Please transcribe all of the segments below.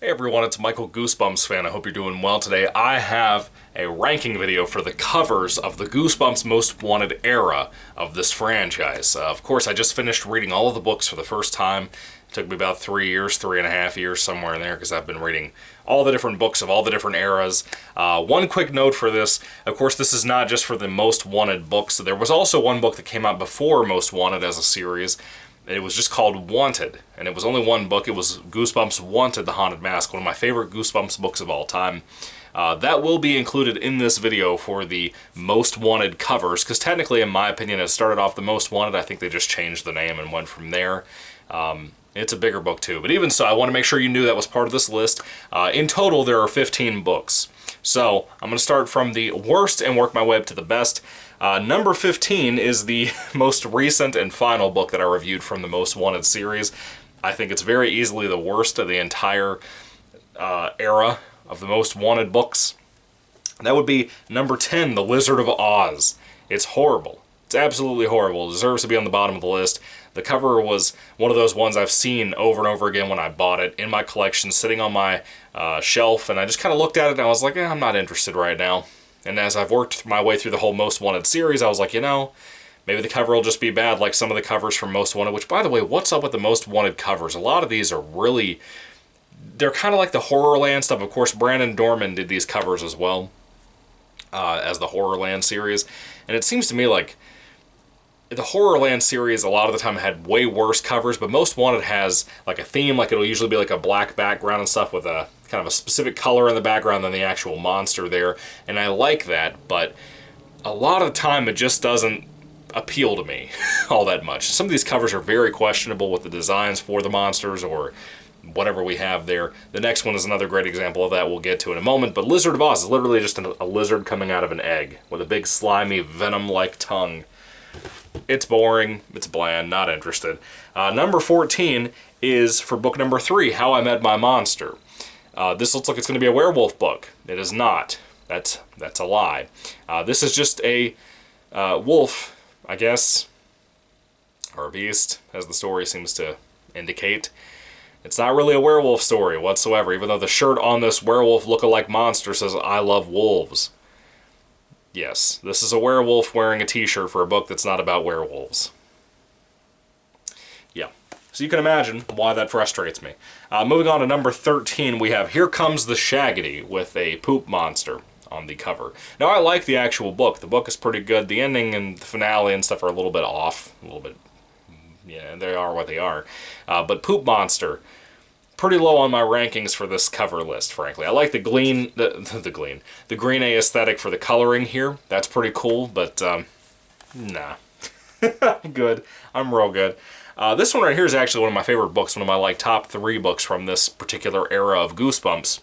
Hey everyone, it's Michael GoosebumpsFan. I hope you're doing well today. I have a ranking video for the covers of the Goosebumps Most Wanted era of this franchise. Of course, I just finished reading all of the books for the first time. It took me about 3 years, 3.5 years, somewhere in there, because I've been reading all the different books of all the different eras. One quick note for this, of course, this is not just for the Most Wanted books. There was also one book that came out before Most Wanted as a series. It was just called Wanted, and it was only one book. It was Goosebumps Wanted, The Haunted Mask, one of my favorite Goosebumps books of all time. That will be included in this video for the Most Wanted covers, because technically, in my opinion, it started off the Most Wanted. I think they just changed the name and went from there. It's a bigger book too, but even so, I want to make sure you knew that was part of this list. In total, there are 15 books. So, I'm going to start from the worst and work my way up to the best. Number 15 is the most recent and final book that I reviewed from the Most Wanted series. I think it's very easily the worst of the entire era of the Most Wanted books. That would be number 10, The Wizard of Oz. It's horrible. It's absolutely horrible. It deserves to be on the bottom of the list. The cover was one of those ones I've seen over and over again when I bought it in my collection, sitting on my shelf, and I just kind of looked at it and I was like, I'm not interested right now. And as I've worked my way through the whole Most Wanted series, I was like, maybe the cover will just be bad like some of the covers from Most Wanted, which, by the way, what's up with the Most Wanted covers? A lot of these are really, they're kind of like the Horrorland stuff. Of course, Brandon Dorman did these covers as well as the Horrorland series. And it seems to me like the Horrorland series a lot of the time had way worse covers, but Most Wanted has like a theme, like it'll usually be like a black background and stuff with a kind of a specific color in the background than the actual monster there, and I like that, but a lot of the time it just doesn't appeal to me all that much. Some of these covers are very questionable with the designs for the monsters or whatever we have there. The next one is another great example of that we'll get to in a moment, but Lizard of Oz is literally just a lizard coming out of an egg with a big slimy venom-like tongue. It's boring, it's bland, not interested. Number 14 is for book number 3, How I Met My Monster. This looks like it's going to be a werewolf book. It is not. That's a lie. This is just a wolf, I guess, or a beast, as the story seems to indicate. It's not really a werewolf story whatsoever, even though the shirt on this werewolf look-alike monster says, I love wolves. Yes, this is a werewolf wearing a t-shirt for a book that's not about werewolves. Yeah, so you can imagine why that frustrates me. Moving on to number 13, we have Here Comes the Shaggity with a poop monster on the cover. Now, I like the actual book. The book is pretty good. The ending and the finale and stuff are a little bit off. A little bit, yeah, they are what they are. But Poop Monster, pretty low on my rankings for this cover list, frankly. I like the green A aesthetic for the coloring here. That's pretty cool, but nah. I'm good. I'm real good. This one right here is actually one of my favorite books, one of my top 3 books from this particular era of Goosebumps.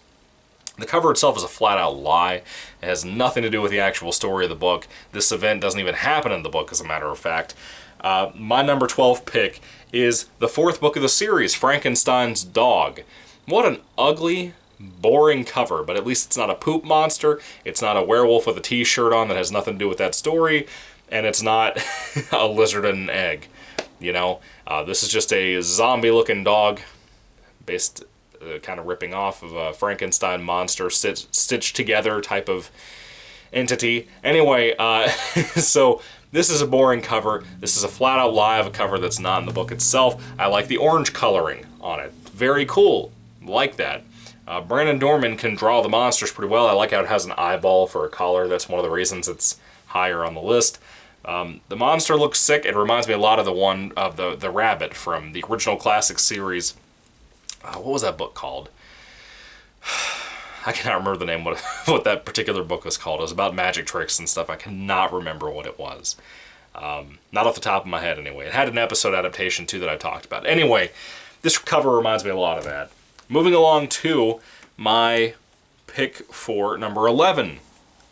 The cover itself is a flat-out lie. It has nothing to do with the actual story of the book. This event doesn't even happen in the book, as a matter of fact. My number 12 pick is the 4th book of the series, Frankenstein's Dog. What an ugly, boring cover, but at least it's not a poop monster, it's not a werewolf with a t-shirt on that has nothing to do with that story, and it's not a lizard and an egg. This is just a zombie-looking dog, based kind of ripping off of a Frankenstein monster stitched together type of entity. Anyway, so this is a boring cover. This is a flat-out lie of a cover that's not in the book itself. I like the orange coloring on it. Very cool. Like that. Brandon Dorman can draw the monsters pretty well. I like how it has an eyeball for a collar. That's one of the reasons it's higher on the list. The monster looks sick. It reminds me a lot of the one of the rabbit from the original classic series. What was that book called? I cannot remember the name, what that particular book was called. It was about magic tricks and stuff. I cannot remember what it was. Not off the top of my head, anyway. It had an episode adaptation, too, that I talked about. Anyway, this cover reminds me a lot of that. Moving along to my pick for number 11.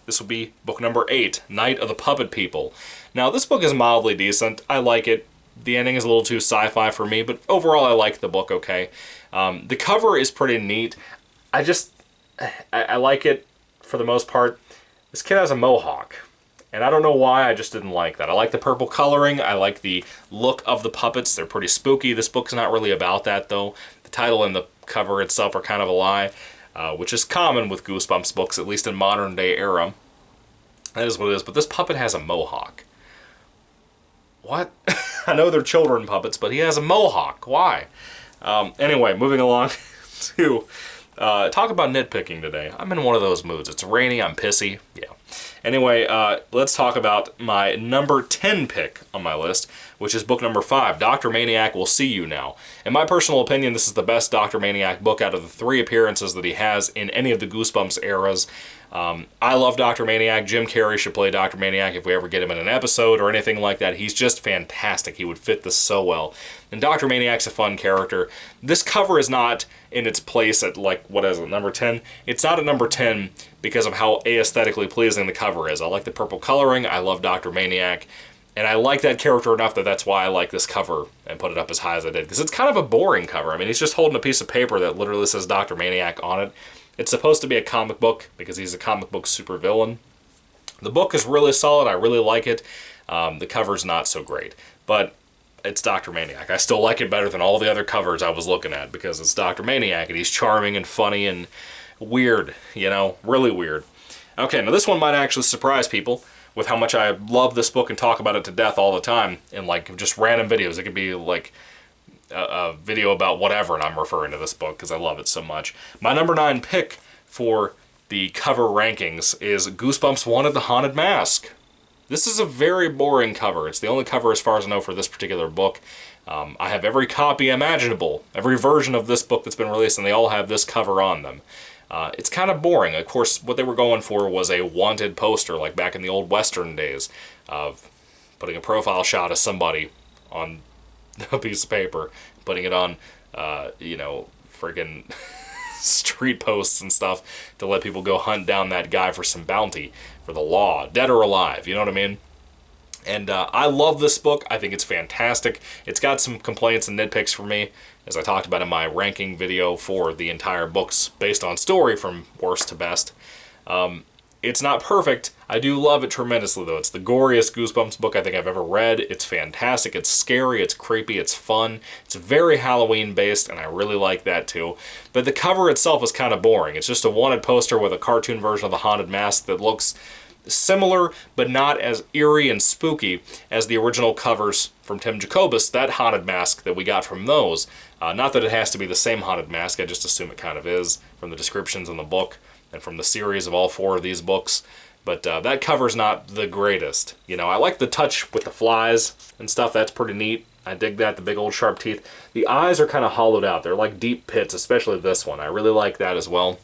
This will be book number 8, Night of the Puppet People. Now, this book is mildly decent. I like it. The ending is a little too sci-fi for me, but overall I like the book okay. The cover is pretty neat. I like it for the most part. This kid has a mohawk, and I don't know why, I just didn't like that. I like the purple coloring, I like the look of the puppets, they're pretty spooky. This book's not really about that, though. The title and the cover itself are kind of a lie, which is common with Goosebumps books, at least in modern day era. That is what it is, but this puppet has a mohawk. What? I know they're children puppets, but he has a mohawk. Why? Anyway, moving along to talk about nitpicking today. I'm in one of those moods. It's rainy, I'm pissy. Yeah. Anyway, let's talk about my number 10 pick on my list, which is book number 5, Dr. Maniac Will See You Now. In my personal opinion, this is the best Dr. Maniac book out of the 3 appearances that he has in any of the Goosebumps eras. I love Dr. Maniac. Jim Carrey should play Dr. Maniac if we ever get him in an episode or anything like that. He's just fantastic. He would fit this so well. And Dr. Maniac's a fun character. This cover is not in its place at, like, what is it, number 10? It's not at number 10 because of how aesthetically pleasing the cover is. I like the purple coloring. I love Dr. Maniac. And I like that character enough that that's why I like this cover and put it up as high as I did. Because it's kind of a boring cover. I mean, he's just holding a piece of paper that literally says Dr. Maniac on it. It's supposed to be a comic book because he's a comic book supervillain. The book is really solid. I really like it. The cover's not so great. But it's Dr. Maniac. I still like it better than all the other covers I was looking at because it's Dr. Maniac and he's charming and funny and weird, you know, really weird. Okay, now this one might actually surprise people with how much I love this book and talk about it to death all the time in, like, just random videos. It could be like a video about whatever, and I'm referring to this book because I love it so much. My number 9 pick for the cover rankings is Goosebumps Wanted the Haunted Mask. This is a very boring cover. It's the only cover, as far as I know, for this particular book. I have every copy imaginable, every version of this book that's been released, and they all have this cover on them. It's kind of boring. Of course, what they were going for was a wanted poster, like back in the old Western days, of putting a profile shot of somebody on a piece of paper, putting it on, you know, friggin' street posts and stuff to let people go hunt down that guy for some bounty, for the law, dead or alive, you know what I mean? And I love this book. I think it's fantastic. It's got some complaints and nitpicks for me, as I talked about in my ranking video for the entire books based on story from worst to best. It's not perfect. I do love it tremendously, though. It's the goriest Goosebumps book I think I've ever read. It's fantastic. It's scary. It's creepy. It's fun. It's very Halloween-based, and I really like that, too. But the cover itself is kind of boring. It's just a wanted poster with a cartoon version of the Haunted Mask that looks similar, but not as eerie and spooky as the original covers from Tim Jacobus, that Haunted Mask that we got from those. Not that it has to be the same Haunted Mask, I just assume it kind of is, from the descriptions in the book, and from the series of all 4 of these books. But that cover's not the greatest. You know, I like the touch with the flies and stuff. That's pretty neat. I dig that, the big old sharp teeth. The eyes are kind of hollowed out. They're like deep pits, especially this one. I really like that as well.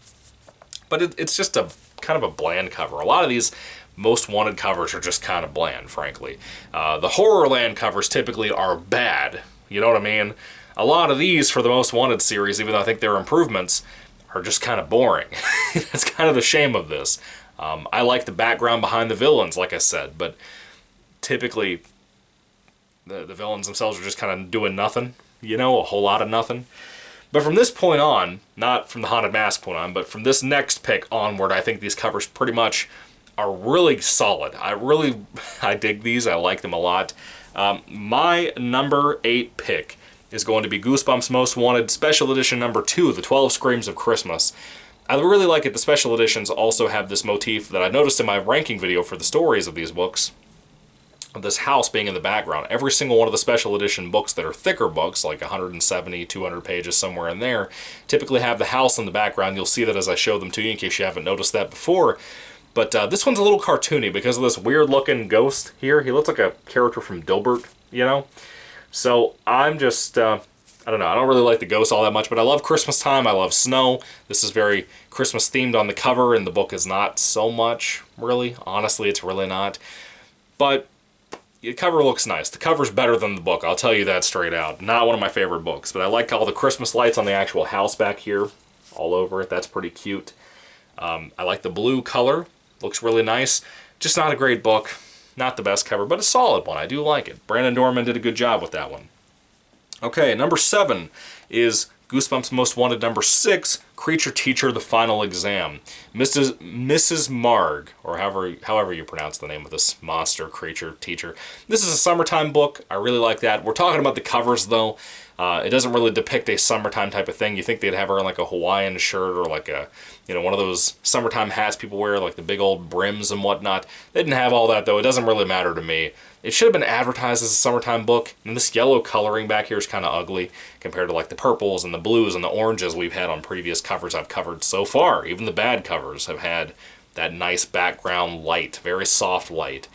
But it's just a kind of a bland cover. A lot of these most wanted covers are just kind of bland, frankly. The Horrorland covers typically are bad. You know what I mean? A lot of these for the Most Wanted series, even though I think they're improvements, are just kind of boring. That's kind of the shame of this. I like the background behind the villains, like I said, but typically the villains themselves are just kind of doing nothing, you know, a whole lot of nothing. But from this point on, not from the Haunted Mask point on, but from this next pick onward, I think these covers pretty much are really solid. I dig these. I like them a lot. My number 8 pick is going to be Goosebumps Most Wanted Special Edition number 2, The 12 Screams of Christmas. I really like it. The special editions also have this motif that I noticed in my ranking video for the stories of these books, of this house being in the background. Every single one of the special edition books that are thicker books, like 170, 200 pages, somewhere in there, typically have the house in the background. You'll see that as I show them to you in case you haven't noticed that before. But this one's a little cartoony because of this weird-looking ghost here. He looks like a character from Dilbert, you know? So I'm just, I don't know, I don't really like the ghost all that much, but I love Christmas time, I love snow. This is very Christmas-themed on the cover, and the book is not so much, really. Honestly, it's really not. But the cover looks nice. The cover's better than the book, I'll tell you that straight out. Not one of my favorite books, but I like all the Christmas lights on the actual house back here, all over it. That's pretty cute. I like the blue color. Looks really nice. Just not a great book. Not the best cover, but a solid one. I do like it. Brandon Dorman did a good job with that one. Okay, number 7 is Goosebumps Most Wanted number 6, Creature Teacher, The Final Exam. Mrs. Marg, or however you pronounce the name of this monster creature teacher. This is a summertime book. I really like that. We're talking about the covers, though. It doesn't really depict a summertime type of thing. You think they'd have her in like a Hawaiian shirt or like a, you know, one of those summertime hats people wear, like the big old brims and whatnot. They didn't have all that, though. It doesn't really matter to me. It should have been advertised as a summertime book, and this yellow coloring back here is kind of ugly compared to like the purples and the blues and the oranges we've had on previous covers I've covered so far. Even the bad covers have had that nice background light, very soft light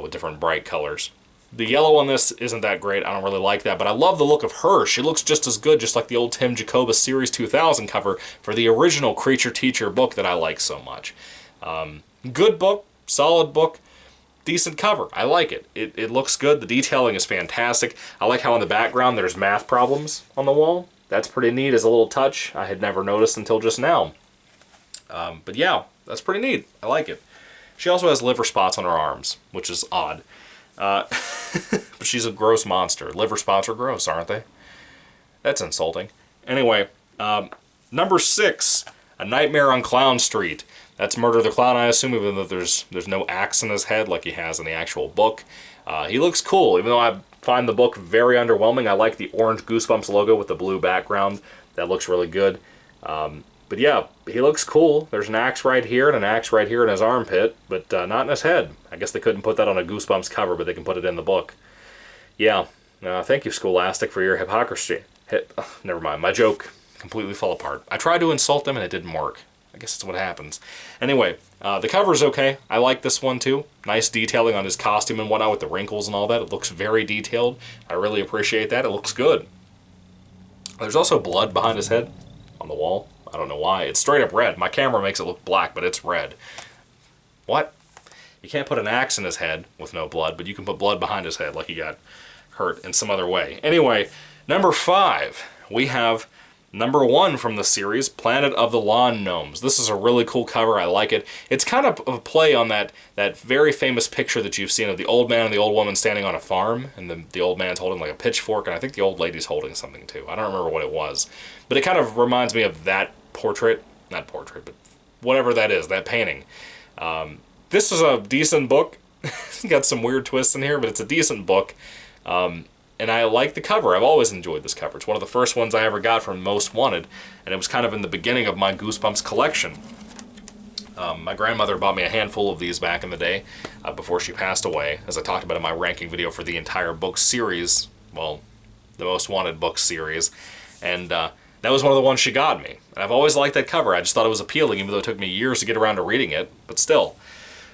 with different bright colors. The yellow on this isn't that great. I don't really like that, but I love the look of her. She looks just as good, just like the old Tim Jacobus Series 2000 cover for the original Creature Teacher book that I like so much. Good book, solid book, decent cover. I like it. It looks good. The detailing is fantastic. I like how in the background there's math problems on the wall. That's pretty neat as a little touch. I had never noticed until just now. But yeah, that's pretty neat. I like it. She also has liver spots on her arms, which is odd. But she's a gross monster. Liver spots are gross, aren't they? That's insulting. Anyway, number 6, A Nightmare on Clown Street. That's Murder the Clown, I assume, even though there's no axe in his head like he has in the actual book. He looks cool, even though I find the book very underwhelming. I like the orange Goosebumps logo with the blue background. That looks really good. But yeah, he looks cool. There's an axe right here and an axe right here in his armpit, but not in his head. I guess they couldn't put that on a Goosebumps cover, but they can put it in the book. Yeah, thank you, Scholastic, for your hypocrisy. Never mind, my joke completely fell apart. I tried to insult them and it didn't work. I guess that's what happens. Anyway, the cover's okay. I like this one too. Nice detailing on his costume and whatnot with the wrinkles and all that. It looks very detailed. I really appreciate that. It looks good. There's also blood behind his head on the wall. I don't know why. It's straight up red. My camera makes it look black, but it's red. What? You can't put an axe in his head with no blood, but you can put blood behind his head like he got hurt in some other way. Anyway, number 5, we have number 1 from the series, Planet of the Lawn Gnomes. This is a really cool cover. I like it. It's kind of a play on that very famous picture that you've seen of the old man and the old woman standing on a farm, and the old man's holding like a pitchfork, and I think the old lady's holding something too. I don't remember what it was. But it kind of reminds me of that portrait. Not portrait, but whatever that is, that painting. This is a decent book. It's got some weird twists in here, but it's a decent book. And I like the cover. I've always enjoyed this cover. It's one of the first ones I ever got from Most Wanted, and it was kind of in the beginning of my Goosebumps collection. My grandmother bought me a handful of these back in the day, before she passed away, as I talked about in my ranking video for the entire book series, well, the Most Wanted book series, and that was one of the ones she got me. And I've always liked that cover. I just thought it was appealing, even though it took me years to get around to reading it, but still.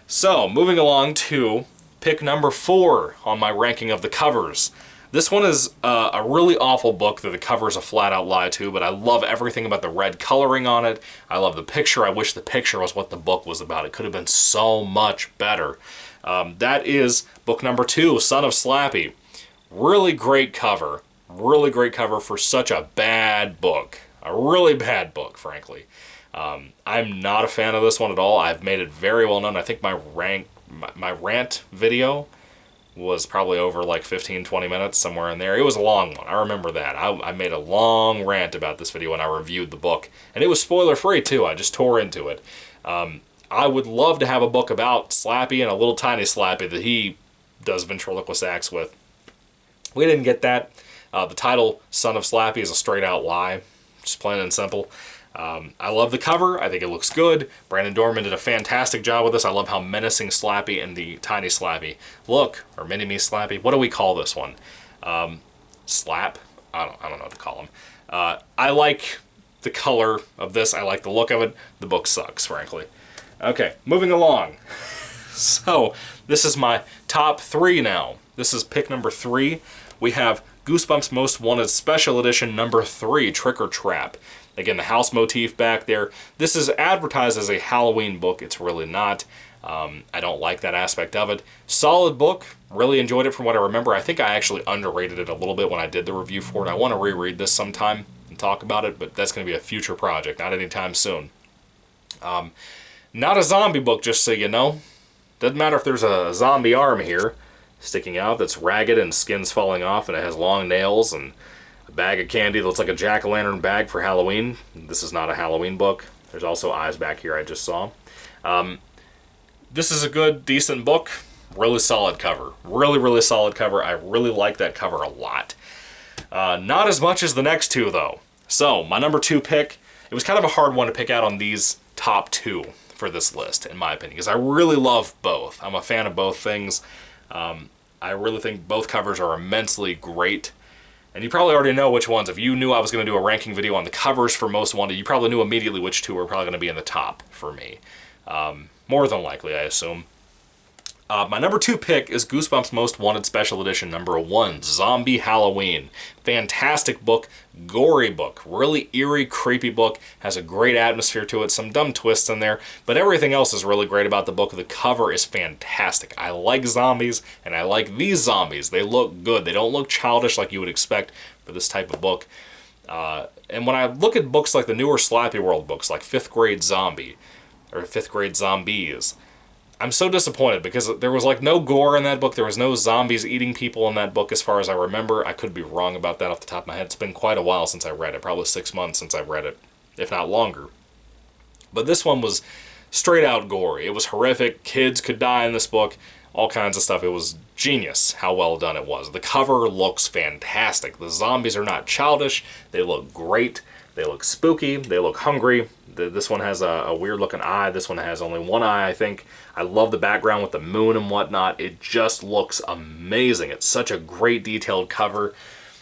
So, moving along to pick number 4 on my ranking of the covers. This one is a really awful book that the cover is a flat-out lie to, but I love everything about the red coloring on it. I love the picture. I wish the picture was what the book was about. It could have been so much better. That is book number 2, Son of Slappy. Really great cover. Really great cover for such a bad book. A really bad book, frankly. I'm not a fan of this one at all. I've made it very well known. I think my rant video was probably over like 15-20 minutes, somewhere in there. It was a long one. I remember that. I made a long rant about this video when I reviewed the book. And it was spoiler-free, too. I just tore into it. I would love to have a book about Slappy and a little tiny Slappy that he does ventriloquist acts with. We didn't get that. The title, Son of Slappy, is a straight-out lie. Just plain and simple. I love the cover. I think it looks good. Brandon Dorman did a fantastic job with this. I love how menacing Slappy and the tiny Slappy look, or mini-me Slappy. What do we call this one? Slap? I don't know what to call him. I like the color of this. I like the look of it. The book sucks, frankly. Okay, moving along. So, this is my top 3 now. This is pick number 3. We have Goosebumps Most Wanted Special Edition number 3, Trick or Trap. Again, the house motif back there. This is advertised as a Halloween book. It's really not. I don't like that aspect of it. Solid book. Really enjoyed it from what I remember. I think I actually underrated it a little bit when I did the review for it. I want to reread this sometime and talk about it, but that's going to be a future project, not anytime soon. Not a zombie book, just so you know. Doesn't matter if there's a zombie arm here sticking out that's ragged and skin's falling off and it has long nails and a bag of candy that looks like a jack-o'-lantern bag for Halloween. This is not a Halloween book. There's also eyes back here I just saw. This is a good, decent book. Really solid cover. Really, really solid cover. I really like that cover a lot. Not as much as the next two, though. So, my number 2 pick, it was kind of a hard one to pick out on these top 2 for this list, in my opinion, because I really love both. I'm a fan of both things. I really think both covers are immensely great. And you probably already know which ones. If you knew I was going to do a ranking video on the covers for Most Wanted, you probably knew immediately which 2 were probably going to be in the top for me. More than likely, I assume. My number 2 pick is Goosebumps Most Wanted Special Edition number 1, Zombie Halloween. Fantastic book, gory book, really eerie, creepy book, has a great atmosphere to it, some dumb twists in there, but everything else is really great about the book. The cover is fantastic. I like zombies, and I like these zombies. They look good. They don't look childish like you would expect for this type of book. And when I look at books like the newer Slappy World books, like 5th Grade Zombie, or 5th Grade Zombies, I'm so disappointed because there was like no gore in that book. There was no zombies eating people in that book as far as I remember. I could be wrong about that off the top of my head. It's been quite a while since I read it. Probably 6 months since I read it, if not longer. But this one was straight out gory. It was horrific. Kids could die in this book. All kinds of stuff. It was genius how well done it was. The cover looks fantastic. The zombies are not childish. They look great. They look spooky. They look hungry. This one has a weird looking eye. This one has only one eye, I think. I love the background with the moon and whatnot. It just looks amazing. It's such a great detailed cover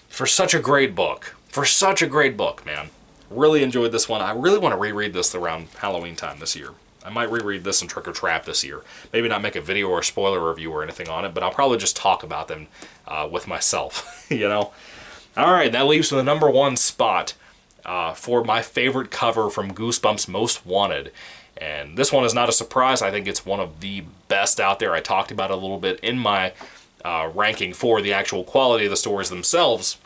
for such a great book. For such a great book, man. Really enjoyed this one. I really want to reread this around Halloween time this year. I might reread this and Trick or Trap this year. Maybe not make a video or a spoiler review or anything on it, but I'll probably just talk about them with myself, you know? All right, that leaves me the number 1 spot for my favorite cover from Goosebumps Most Wanted. And this one is not a surprise. I think it's one of the best out there. I talked about it a little bit in my ranking for the actual quality of the stories themselves.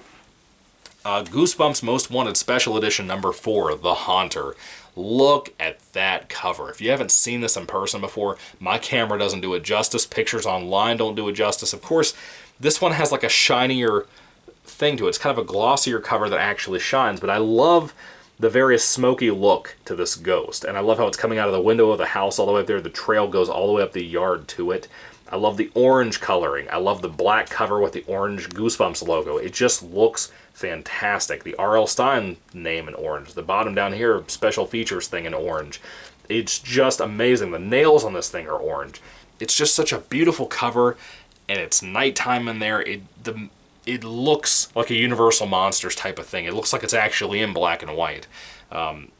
Goosebumps Most Wanted Special Edition number 4, The Haunter. Look at that cover. If you haven't seen this in person before, my camera doesn't do it justice. Pictures online don't do it justice. Of course, this one has like a shinier thing to it. It's kind of a glossier cover that actually shines, but I love the very smoky look to this ghost, and I love how it's coming out of the window of the house all the way up there. The trail goes all the way up the yard to it. I love the orange coloring. I love the black cover with the orange Goosebumps logo. It just looks fantastic. The R.L. Stine name in orange. The bottom down here, special features thing in orange. It's just amazing. The nails on this thing are orange. It's just such a beautiful cover, and it's nighttime in there. It looks like a Universal Monsters type of thing. It looks like it's actually in black and white.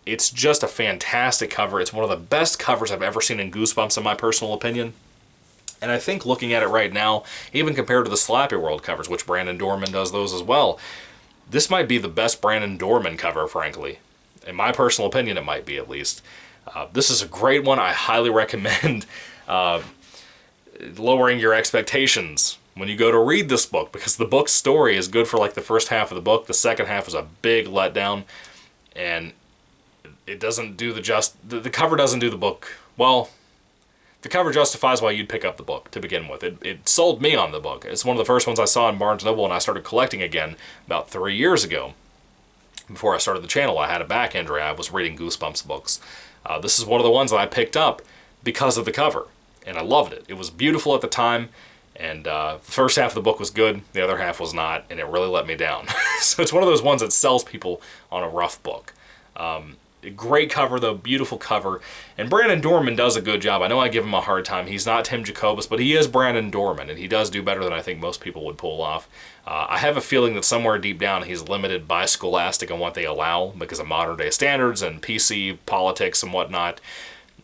It's just a fantastic cover. It's one of the best covers I've ever seen in Goosebumps, in my personal opinion. And I think looking at it right now, even compared to the Slappy World covers, which Brandon Dorman does those as well, this might be the best Brandon Dorman cover, frankly. In my personal opinion, it might be, at least. This is a great one. I highly recommend lowering your expectations when you go to read this book, because the book's story is good for like the first half of the book. The second half is a big letdown, and it doesn't do the cover doesn't do the book well. The cover justifies why you'd pick up the book to begin with. It sold me on the book. It's one of the first ones I saw in Barnes & Noble, and I started collecting again about 3 years ago. Before I started the channel, I had a back injury. I was reading Goosebumps books. This is one of the ones that I picked up because of the cover, and I loved it. It was beautiful at the time, and the first half of the book was good, the other half was not, and it really let me down. So it's one of those ones that sells people on a rough book. Great cover, though, beautiful cover. And Brandon Dorman does a good job. I know I give him a hard time. He's not Tim Jacobus, but he is Brandon Dorman, and he does do better than I think most people would pull off. I have a feeling that somewhere deep down he's limited by Scholastic on what they allow because of modern-day standards and PC politics and whatnot.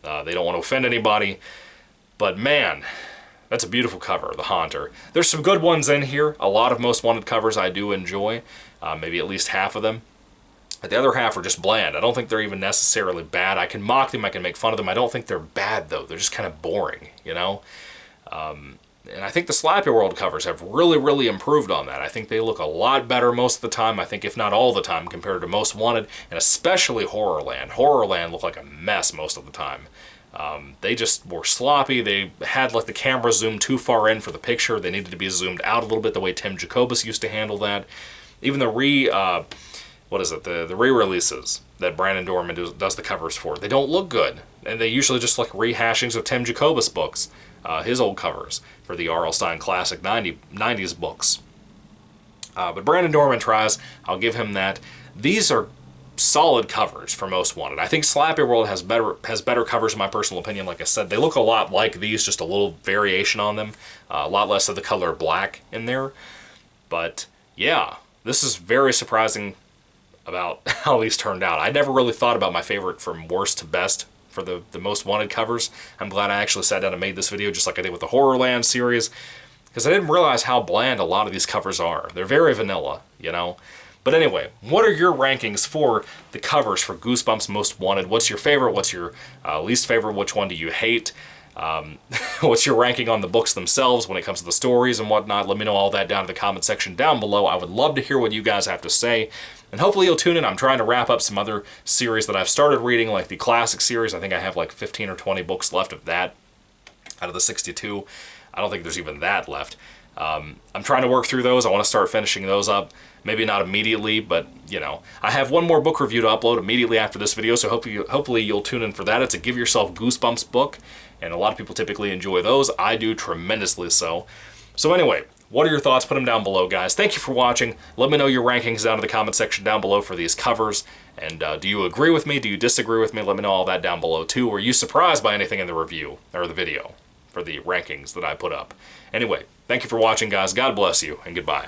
They don't want to offend anybody. But, man, that's a beautiful cover, The Haunter. There's some good ones in here. A lot of Most Wanted covers I do enjoy, maybe at least half of them. The other half are just bland. I don't think they're even necessarily bad. I can mock them, I can make fun of them. I don't think they're bad, though. They're just kind of boring, you know? And I think the Slappy World covers have really, really improved on that. I think they look a lot better most of the time, I think if not all the time, compared to Most Wanted, and especially Horrorland. Horrorland looked like a mess most of the time. They just were sloppy. They had like the camera zoomed too far in for the picture. They needed to be zoomed out a little bit the way Tim Jacobus used to handle that. Even the the re-releases that Brandon Dorman does the covers for, they don't look good. And they usually just like rehashings of Tim Jacobus books, his old covers for the R.L. Stine Classic 90s books. But Brandon Dorman tries. I'll give him that. These are solid covers for Most Wanted. I think Slappy World has better covers in my personal opinion. Like I said, they look a lot like these, just a little variation on them. A lot less of the color black in there. But yeah, this is very surprising about how these turned out. I never really thought about my favorite from worst to best for the Most Wanted covers. I'm glad I actually sat down and made this video just like I did with the Horrorland series, because I didn't realize how bland a lot of these covers are. They're very vanilla, you know? But anyway, what are your rankings for the covers for Goosebumps Most Wanted? What's your favorite? What's your least favorite? Which one do you hate? What's your ranking on the books themselves when it comes to the stories and whatnot? Let me know all that down in the comment section down below. I would love to hear what you guys have to say. And hopefully you'll tune in. I'm trying to wrap up some other series that I've started reading, like the classic series. I think I have like 15 or 20 books left of that out of the 62. I don't think there's even that left. I'm trying to work through those. I want to start finishing those up. Maybe not immediately, but, you know. I have one more book review to upload immediately after this video, so hopefully you'll tune in for that. It's a Give Yourself Goosebumps book, and a lot of people typically enjoy those. I do tremendously so. So anyway, what are your thoughts? Put them down below, guys. Thank you for watching. Let me know your rankings down in the comment section down below for these covers. And do you agree with me? Do you disagree with me? Let me know all that down below, too. Were you surprised by anything in the review, or the video, for the rankings that I put up? Anyway, thank you for watching, guys. God bless you, and goodbye.